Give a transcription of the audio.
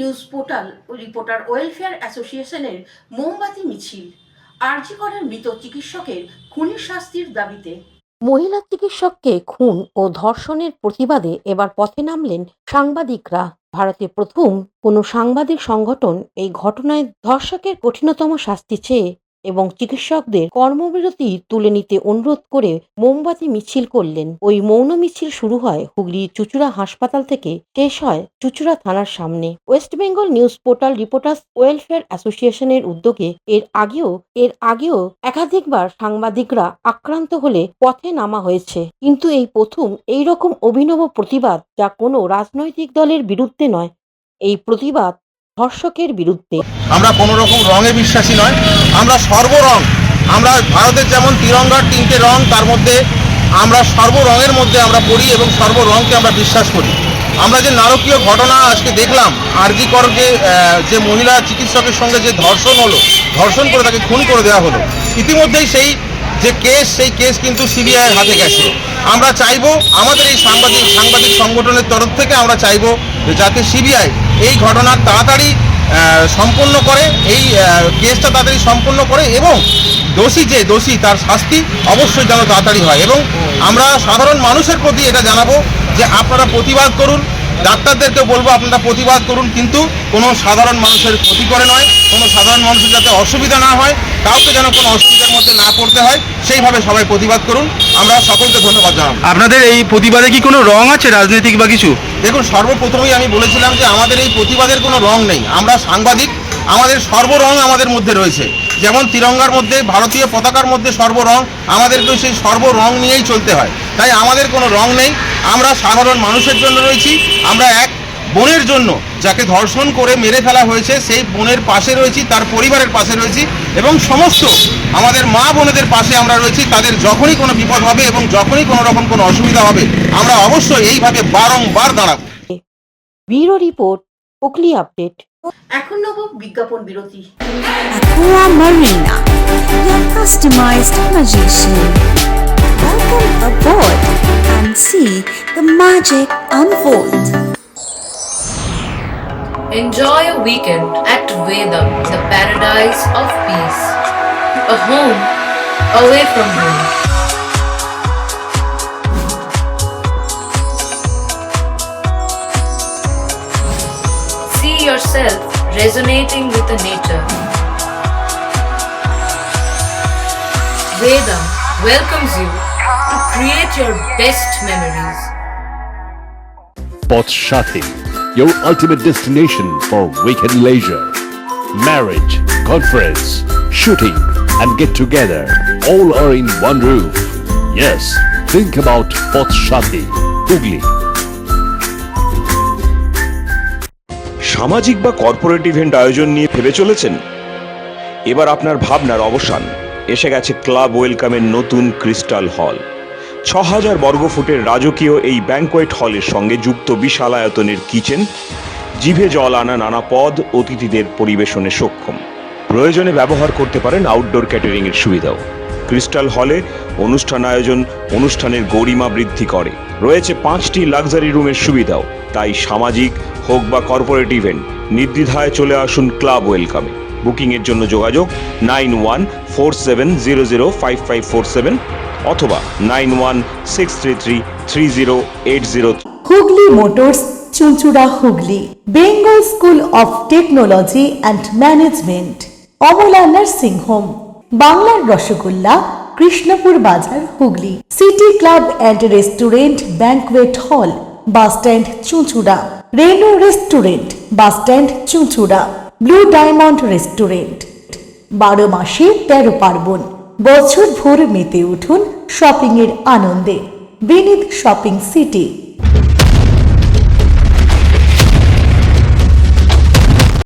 News portal ও reporter welfare অ্যাসোসিয়েশনের মোমবাতি মিছিল আরজি করের মৃত চিকিৎসকের খুনির শাস্তির দাবিতে। মহিলা চিকিৎসককে খুন ও ধর্ষণের প্রতিবাদে এবার পথে নামলেন সাংবাদিকরা। ভারতে প্রথম কোনো সাংবাদিক সংগঠন এই ঘটনায় ধর্ষকের কঠিনতম শাস্তি চেয়ে এবং চিকিৎসকদের কর্মবিরতি তুলে নিতে অনুরোধ করে মোমবাতি মিছিল করলেন। ওই মৌন মিছিল শুরু হয় হুগলির চুঁচুড়া হাসপাতাল থেকে, শেষ হয় চুঁচুড়া থানার সামনে। West Bengal news portal reporters welfare অ্যাসোসিয়েশনের উদ্যোগে এর আগেও একাধিকবার সাংবাদিকরা আক্রান্ত হলে পথে নামা হয়েছে, কিন্তু এই প্রথম এই রকম অভিনব প্রতিবাদ, যা কোনো রাজনৈতিক দলের বিরুদ্ধে নয়। এই প্রতিবাদ ধর্ষকের বিরুদ্ধে। আমরা কোনো রকম রঙে বিশ্বাসী নয়, আমরা সর্বরং। আমরা ভারতের যেমন তিরঙ্গার 3টে রং, তার মধ্যে আমরা সর্বরঙের মধ্যে আমরা পড়ি এবং সর্বরংকে আমরা বিশ্বাস করি। আমরা যে নারকীয় ঘটনা আজকে দেখলাম, আরজি কর যে মহিলা চিকিৎসকের সঙ্গে যে ধর্ষণ হলো, ধর্ষণ করে তাকে খুন করে দেওয়া হলো, ইতিমধ্যেই সেই কেস কিন্তু সিবিআইয়ের হাতে গেছে। আমরা চাইবো আমাদের এই সাংবাদিক সংগঠনের তরফ থেকে আমরা চাইবো যাতে সিবিআই এই ঘটনার তাড়াতাড়ি সম্পন্ন করে, এই কেসটা তাড়াতাড়ি সম্পন্ন করে এবং দোষী তার শাস্তি অবশ্যই যেন তাড়াতাড়ি হয়। এবং আমরা সাধারণ মানুষের প্রতি এটা জানাবো যে আপনারা প্রতিবাদ করুন, ডাক্তারদেরকে বলবো আপনারা প্রতিবাদ করুন, কিন্তু কোনো সাধারণ মানুষের ক্ষতি করে নয়, কোনো সাধারণ মানুষের যাতে অসুবিধা না হয়, কাউকে যেন কোনো অসুবিধার মধ্যে না পড়তে হয়, সেইভাবে সবাই প্রতিবাদ করুন। আমরা সকলকে ধন্যবাদ জানাবো। আপনাদের এই প্রতিবাদে কি কোনো রং আছে, রাজনৈতিক বা কিছু? দেখুন, সর্বপ্রথমেই আমি বলেছিলাম যে আমাদের এই প্রতিবাদের কোনো রং নেই। আমরা সাংবাদিক, আমাদের সর্বরং আমাদের মধ্যে রয়েছে। যেমন তিরঙ্গার মধ্যে, ভারতীয় পতাকার মধ্যে সর্বরং, আমাদেরকেও সেই সর্বরং নিয়েই চলতে হয়। তাই আমাদের কোনো রং নেই, আমরা সাধারণ মানুষের জন্য রয়েছি। আমরা এক বোনের জন্য, যাকে ধর্ষণ করে মেরে ফেলা হয়েছে, সেই বোনের পাশে রয়েছি, তার পরিবারের পাশে রয়েছি এবং সমস্ত আমাদের মা বোনেদের পাশে আমরা রয়েছি। তাদের যখনই কোনো বিপদ হবে এবং যখনই কোনো রকম কোনো অসুবিধা হবে, আমরা অবশ্যই এইভাবে বারংবার দাঁড়াবো। Bureau report, Hooghly update. এখন নেব বিজ্ঞাপন বিরতি। Aqua Marina, your customized magician. Welcome aboard and see the magic unfold. Enjoy a weekend at Vedam, the paradise of peace. A home away from home. See yourself resonating with the nature. Vedam welcomes you to create your best memories. Poth Shathi, your ultimate destination for weekend leisure. Marriage, conference, shooting and get together all are in one roof. Yes, think about Poth Shathi, Hugli. সামাজিক বা corporate event আয়োজন নিয়ে ভেবে চলেছেন? এবার আপনার ভাবনার অবসান। এসে গেছে ক্লাব ওয়েলকামের নতুন ক্রিস্টাল হল। ৬,০০০ বর্গফুটের রাজকীয় এই ব্যাংকোয়েট হলের সঙ্গে যুক্ত বিশাল আয়তনের কিচেন, জিভে জল আনা নানা পদ অতিথিদের পরিবেশনে সক্ষম। প্রয়োজনে ব্যবহার করতে পারেন আউটডোর ক্যাটারিংয়ের সুবিধাও। ক্রিস্টাল হলে অনুষ্ঠান আয়োজন অনুষ্ঠানের গরিমা বৃদ্ধি করে। রয়েছে 5টি লাক্সারি রুমের সুবিধাও। তাই সামাজিক হোক বা কর্পোরেট ইভেন্ট, নির্দ্বিধায় চলে আসুন ক্লাব ওয়েলকামে। বুকিংয়ের জন্য যোগাযোগ 9147005547 অথবা 9163333080। Hooghly motors, Chuchura, Hooghly. Bengal school of technology and management, Amala nursing home, বাংলার রসগোল্লা, কৃষ্ণপুর বাজার, Hooghly. City club and restaurant, banquet hall, bus stand, Chuchura. Reno restaurant, bus stand, Chuchura. Blue diamond restaurant. 12 মাসে 13 পার্বণ, বছর ভোর মেতে উঠুন শপিং এর আনন্দে। বিনীত শপিং সিটি।